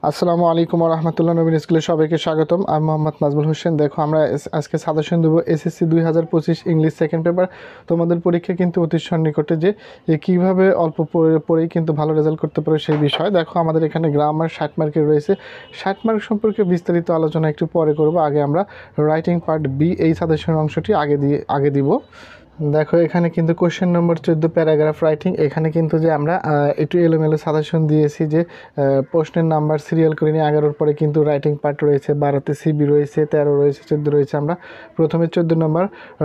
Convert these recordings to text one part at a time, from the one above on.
আসসালামু আলাইকুম রহমতুল্লাহ নবীন স্কুলে সবাইকে স্বাগতম। আমি মোহাম্মদ নাজমুল হোসেন। দেখো আমরা আজকে সাজেশন দেবো এসএসসি 2025 ইংলিশ সেকেন্ড পেপার। তোমাদের পরীক্ষা কিন্তু অতি সন্নিকটে, যে কীভাবে অল্প পড়েই কিন্তু ভালো রেজাল্ট করতে পারো সেই বিষয়। দেখো আমাদের এখানে গ্রামার 60 মার্কের রয়েছে। 60 মার্ক সম্পর্কে বিস্তারিত আলোচনা একটু পরে করব। আগে আমরা রাইটিং পার্ট বি এই সাজেশন অংশটি আগে দিব। দেখো এখানে কিন্তু কোশ্চেন নম্বর 14 প্যারাগ্রাফ রাইটিং। এখানে কিন্তু যে আমরা একটু এলোমেলো সাজেশন দিয়েছি, যে প্রশ্নের নাম্বার সিরিয়াল করে নিয়ে 11-র পরে কিন্তু রাইটিং পার্ট রয়েছে, 12তে সিবি রয়েছে, 13 রয়েছে, 14 রয়েছে। আমরা প্রথমে 14 নম্বর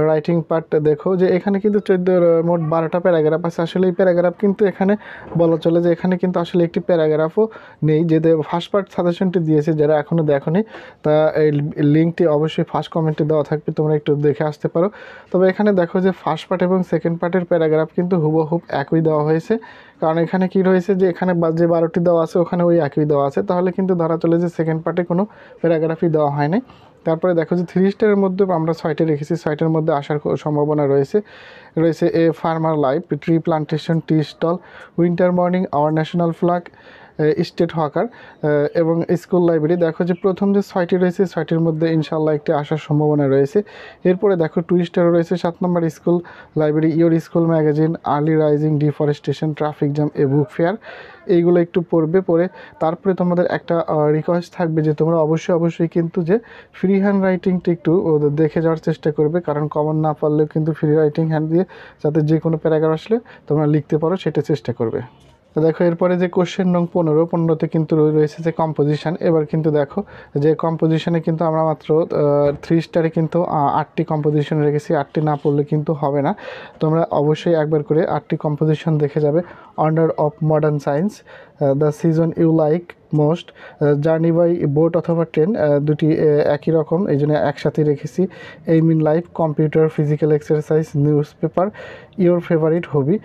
রাইটিং পার্ট দেখো, যে এখানে কিন্তু 14 মোট 12টা প্যারাগ্রাফ আছে। আসলে এই প্যারাগ্রাফ কিন্তু এখানে বলা চলে যে এখানে কিন্তু আসলে একটি প্যারাগ্রাফও নেই। যে ফার্স্ট পার্ট সাজেশনটি দিয়েছে, যারা এখনও দেখোনি তা এই লিঙ্কটি অবশ্যই ফার্স্ট কমেন্টে দেওয়া থাকবে, তোমরা একটু দেখে আসতে পারো। তবে এখানে দেখো যে ফার্স্ট পার্ট এবং সেকেন্ড পার্টের প্যারাগ্রাফ কিন্তু হুবহুব একই দেওয়া হয়েছে। কারণ এখানে কি রয়েছে, যে এখানে যে 12টি দেওয়া আছে ওখানে ওই একই দেওয়া আছে, তাহলে কিন্তু ধরা চলে যে সেকেন্ড পার্টে কোনো প্যারাগ্রাফই দেওয়া হয়নি। তারপরে দেখো যে 3 স্টারের মধ্যে আমরা 6টে রেখেছি, 6টার মধ্যে আসার সম্ভাবনা রয়েছে a farmer life, tree plantation, tea stall, winter morning, our national flag, street hawker এবং স্কুল লাইব্রেরি। দেখো যে প্রথম যে 6টি রয়েছে 6টির মধ্যে ইনশাল্লাহ একটি আসার সম্ভাবনা রয়েছে। এরপরে দেখো 2 স্টার রয়েছে 7 নম্বর school library, your school magazine, early rising, deforestation, traffic jam, a book fair. এইগুলো একটু পড়ে তারপরে তোমাদের একটা রিকোয়েস্ট থাকবে যে তোমরা অবশ্যই কিন্তু যে ফ্রি হ্যান্ড রাইটিংটি একটু দেখে যাওয়ার চেষ্টা করবে, কারণ কমন না পারলেও কিন্তু ফ্রি রাইটিং হ্যান্ড দিয়ে যাতে যে কোনো প্যারাগ্রাফ আসলে তোমরা লিখতে পারো সেটা চেষ্টা করবে। তো দেখো এরপরে যে কোশ্চেন নং 15তে কিন্তু রয়েছে যে কম্পোজিশন। এবার কিন্তু দেখো যে কম্পোজিশনে কিন্তু আমরা মাত্র 3 স্টারে কিন্তু 8টি কম্পোজিশন রেখেছি। 8টি না পড়লে কিন্তু হবে না, তোমরা অবশ্যই একবার করে 8টি কম্পোজিশন দেখে যাবে। Order of modern science, the season you like most, journey by boat অথবা ট্রেন, দুটি একই রকম এই জন্য একসাথে রেখেছি। Aim in life, computer, physical exercise, newspaper, your favourite hobby.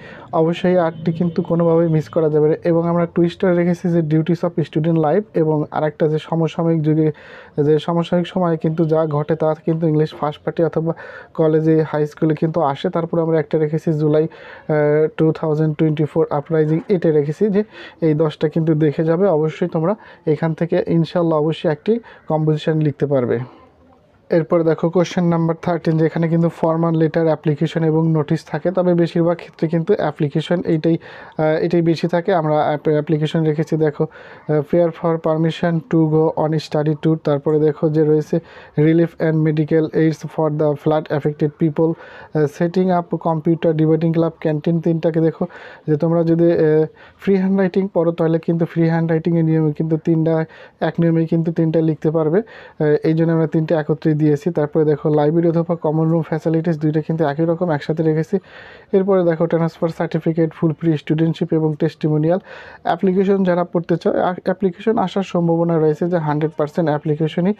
অবশ্যই 8টি কিন্তু কোনোভাবেই মিস করা যাবে না। এবং আমরা 2 স্টার রেখেছি যে ডিউটিস অফ স্টুডেন্ট লাইফ, এবং আরেকটা যে সমসাময়িক যুগে যে সমসাময়িক সময়ে কিন্তু যা ঘটে তা কিন্তু ইংলিশ ফার্স্ট পার্টি অথবা কলেজে হাই স্কুলে কিন্তু আসে। তারপরে আমরা একটা রেখেছি জুলাই 2024 আপরাইজিং, এটা রেখেছি। যে এই 10টা কিন্তু দেখে যাবে। অবশ্যই তোমরা এখান থেকে ইনশাল্লাহ অবশ্যই একটি কম্পোজিশন লিখতে পারবে। এরপরে দেখো কোশ্চেন নাম্বার 13, যেখানে কিন্তু ফর্মাল লেটার, অ্যাপ্লিকেশন এবং নোটিশ থাকে। তবে বেশিরভাগ ক্ষেত্রে কিন্তু অ্যাপ্লিকেশন এটাই বেশি থাকে। আমরা অ্যাপ্লিকেশন রেখেছি। দেখো fair for permission to go on study tour. তারপরে দেখো যে রয়েছে relief and medical aids for the flood affected people, setting up computer, debating club, canteen. 3টাকে দেখো যে তোমরা যদি ফ্রি হ্যান্ড রাইটিং পড়ো তাহলে কিন্তু ফ্রি হ্যান্ড রাইটিংয়ের নিয়মে কিন্তু 3টা এক নিয়মেই কিন্তু 3টা লিখতে পারবে। এই জন্য আমরা 3টে একত্রে দিয়েছি। তারপরে দেখো লাইব্রেরি অথবা কমন রুম ফ্যাসিলিটিস, 2টা কিন্তু একই রকম একসাথে রেখেছি। এরপরে দেখো transfer certificate, full free studentship এবং টেস্টিমোনিয়াল। অ্যাপ্লিকেশন যারা পড়তে চাও, অ্যাপ্লিকেশন আসার সম্ভাবনা রয়েছে যে 100% অ্যাপ্লিকেশনই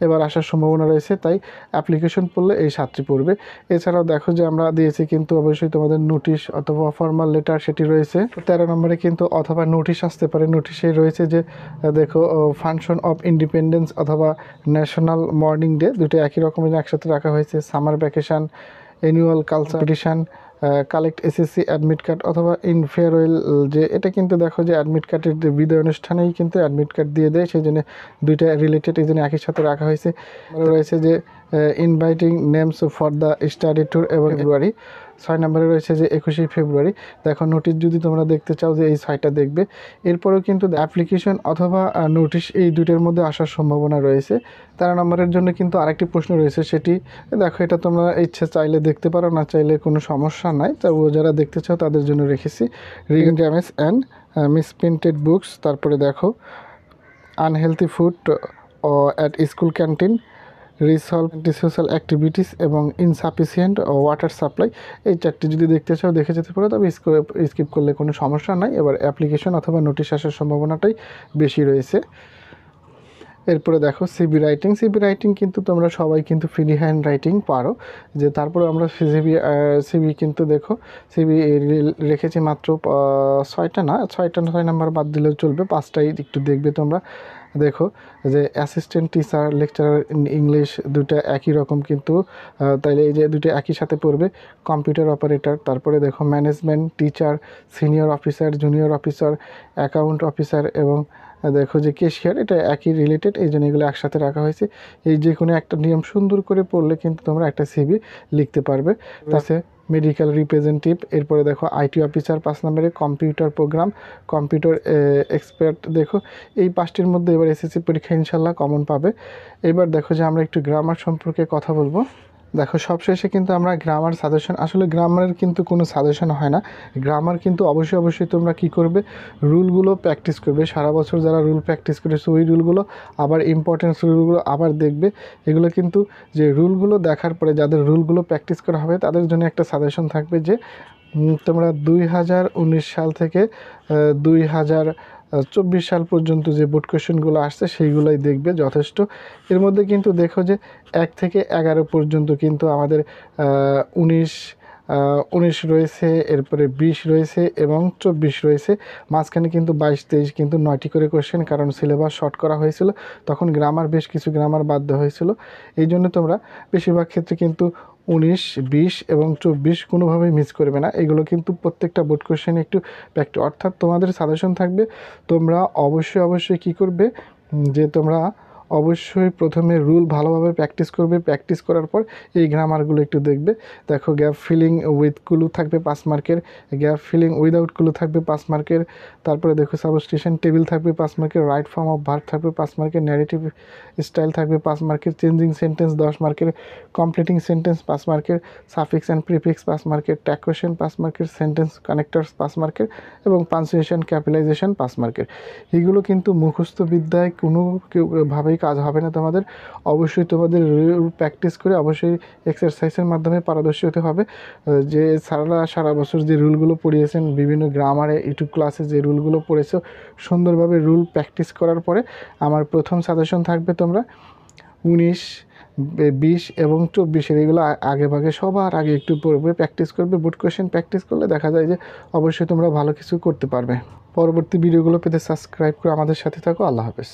এবার আসার সম্ভাবনা রয়েছে, তাই অ্যাপ্লিকেশন পড়লে এই 7টি পড়বে। এছাড়াও দেখো যে আমরা দিয়েছি কিন্তু অবশ্যই তোমাদের নোটিশ অথবা ফর্মাল লেটার, সেটি রয়েছে। 13 নম্বরে কিন্তু অথবা নোটিশ আসতে পারে। নোটিশে রয়েছে যে দেখো ফাংশন অফ ইন্ডিপেন্ডেন্স অথবা ন্যাশনাল মর্নিং ডে, দুটো একই রকমের একসাথে রাখা হয়েছে। Summer vacation, annual culture competition, collect SSC admit card অথবা ইন ফেয়ারওয়েল, যে এটা কিন্তু দেখো যে অ্যাডমিট কার্ডের বিদায় অনুষ্ঠানেই কিন্তু অ্যাডমিট কার্ড দিয়ে দেয়, সেই জন্য 2টা রিলেটেড, এই জন্য একই সাথে রাখা হয়েছে। রয়েছে যে inviting names for the study tour এবং ফেব্রুয়ারি। 6 নম্বরে রয়েছে যে 21শে ফেব্রুয়ারি। দেখো নোটিশ যদি তোমরা দেখতে চাও যে এই 6টা দেখবে। এরপরেও কিন্তু অ্যাপ্লিকেশন অথবা নোটিশ এই 2টার মধ্যে আসার সম্ভাবনা রয়েছে। 13 নম্বরের জন্য কিন্তু আরেকটি প্রশ্ন রয়েছে, সেটি দেখো এটা তোমরা ইচ্ছে চাইলে দেখতে পারো, না চাইলে কোনো সমস্যা নাই। তবুও যারা দেখতে চাও তাদের জন্য রেখেছি। Reading damage and misprinted books. তারপরে দেখো unhealthy food at school canteen, resolve social activities এবং ইনসাফিসিয়েন্ট ওয়াটার সাপ্লাই। এই 4টি যদি দেখতে চাও দেখে যেতে পারো, তবে স্কিপ করলে কোনো সমস্যা নাই। এবার অ্যাপ্লিকেশন অথবা নোটিশ আসার সম্ভাবনাটাই বেশি রয়েছে। এরপরে দেখো সিবি রাইটিং। সিবি রাইটিং কিন্তু তোমরা সবাই কিন্তু ফ্রি হ্যান্ড রাইটিং পারো। যে তারপরে আমরা সিবি কিন্তু দেখো সিবি রেখেছি মাত্র 6টা না, 6 নাম্বার বাদ দিলেও চলবে, 5টাই একটু দেখবে তোমরা। দেখো যে অ্যাসিস্ট্যান্ট টিচার, লেকচারার ইংলিশ, 2টা একই রকম কিন্তু, তাইলে এই যে 2টা একই সাথে পড়বে। কম্পিউটার অপারেটর, তারপরে দেখো management teacher, senior officer, junior officer, account officer এবং দেখো যে কেশিয়ার, এটা একই রিলেটেড, এই জন্য এগুলো একসাথে রাখা হয়েছে। এই যে কোনো একটা নিয়ম সুন্দর করে পড়লে কিন্তু তোমরা একটা সিভি লিখতে পারবে। তাছে মেডিকেল রিপ্রেজেন্টেটিভ, এরপরে দেখো আইটি অফিসার 5 নম্বরে, কম্পিউটার প্রোগ্রাম, কম্পিউটার এক্সপার্ট। দেখো এই 5টির মধ্যে এবার এসএসসি পরীক্ষা ইনশাল্লাহ কমন পাবে। এবার দেখো যে আমরা একটু গ্রামার সম্পর্কে কথা বলবো। দেখো সবশেষে কিন্তু আমরা গ্রামার সাজেশন, আসলে গ্রামারের কিন্তু কোনো সাজেশন হয় না। গ্রামার কিন্তু অবশ্যই তোমরা কি করবে, রুলগুলো প্র্যাকটিস করবে। সারা বছর যারা রুল প্র্যাকটিস করেছে ওই রুলগুলো আবার ইম্পর্টেন্স রুলগুলো আবার দেখবে। এগুলো কিন্তু যে রুলগুলো দেখার পরে যাদের রুলগুলো প্র্যাকটিস করা হবে তাদের জন্য একটা সাজেশন থাকবে যে তোমরা 2019 সাল থেকে 2024 সাল পর্যন্ত যে বোর্ড কোয়েশ্চেনগুলো আসছে সেইগুলোই দেখবে যথেষ্ট। এর মধ্যে কিন্তু দেখো যে 1 থেকে 11 পর্যন্ত কিন্তু আমাদের 19 রয়েছে, এরপরে 20 রয়েছে এবং 24 রয়েছে। মাঝখানে কিন্তু 22-23 কিন্তু 9টি করে কোয়েশ্চেন, কারণ সিলেবাস শর্ট করা হয়েছিল, তখন গ্রামার বেশ কিছু গ্রামার বাদ দেওয়া হয়েছিল। এই জন্য তোমরা বেশিরভাগ ক্ষেত্রে কিন্তু 19, 20 এবং 24 কোনোভাবেই মিস করবে না। এগুলো কিন্তু প্রত্যেকটা বোর্ড কোয়েশ্চেন একটু প্র্যাকটিস, অর্থাৎ তোমাদের সাজেশন থাকবে তোমরা অবশ্যই কী করবে, যে তোমরা অবশ্যই প্রথমে রুল ভালোভাবে প্র্যাকটিস করবে। প্র্যাকটিস করার পর এই গ্রামারগুলো একটু দেখবে। দেখো গ্যাপ ফিলিং উইথ ক্লু থাকবে 5 মার্কের, গ্যাপ ফিলিং উইদাউট ক্লু থাকবে 5 মার্কের। তারপরে দেখো সাবস্টিটিউশন টেবিল থাকবে 5 মার্কের, রাইট ফর্ম অফ ভার্ব থাকবে 5 মার্কের, ন্যারেটিভ স্টাইল থাকবে 5 মার্কের, চেঞ্জিং সেন্টেন্স 10 মার্কের, কমপ্লিটিং সেন্টেন্স 5 মার্কের, সাফিক্স অ্যান্ড প্রিফিক্স 5 মার্কের, ট্যাগ কোয়েশ্চেন 5 মার্কের, সেন্টেন্স কানেক্টরস 5 মার্কের এবং পাঞ্চুয়েশন ক্যাপিটালাইজেশন 5 মার্কের। এগুলো কিন্তু মুখস্থ বিদ্যায় কোনোভাবেই কাজ হবে না তোমাদের। অবশ্যই তোমাদের প্র্যাকটিস করে অবশ্যই এক্সারসাইজের মাধ্যমে পারদর্শী হতে হবে। যে সারা বছর যে রুলগুলো পড়িয়েছেন বিভিন্ন গ্রামারে ইউটিউব ক্লাসে যে রুলগুলো পড়েছো, সুন্দরভাবে রুল প্র্যাকটিস করার পরে আমার প্রথম সাজেশন থাকবে তোমরা 19, 20 এবং 24 এগুলো আগে ভাগে সবার আগে একটু পড়বে, প্র্যাকটিস করবে। বোর্ড কোয়েশ্চেন প্র্যাকটিস করলে দেখা যায় যে অবশ্যই তোমরা ভালো কিছু করতে পারবে। পরবর্তী ভিডিওগুলো পেতে সাবস্ক্রাইব করে আমাদের সাথে থাকো। আল্লাহ হাফেজ।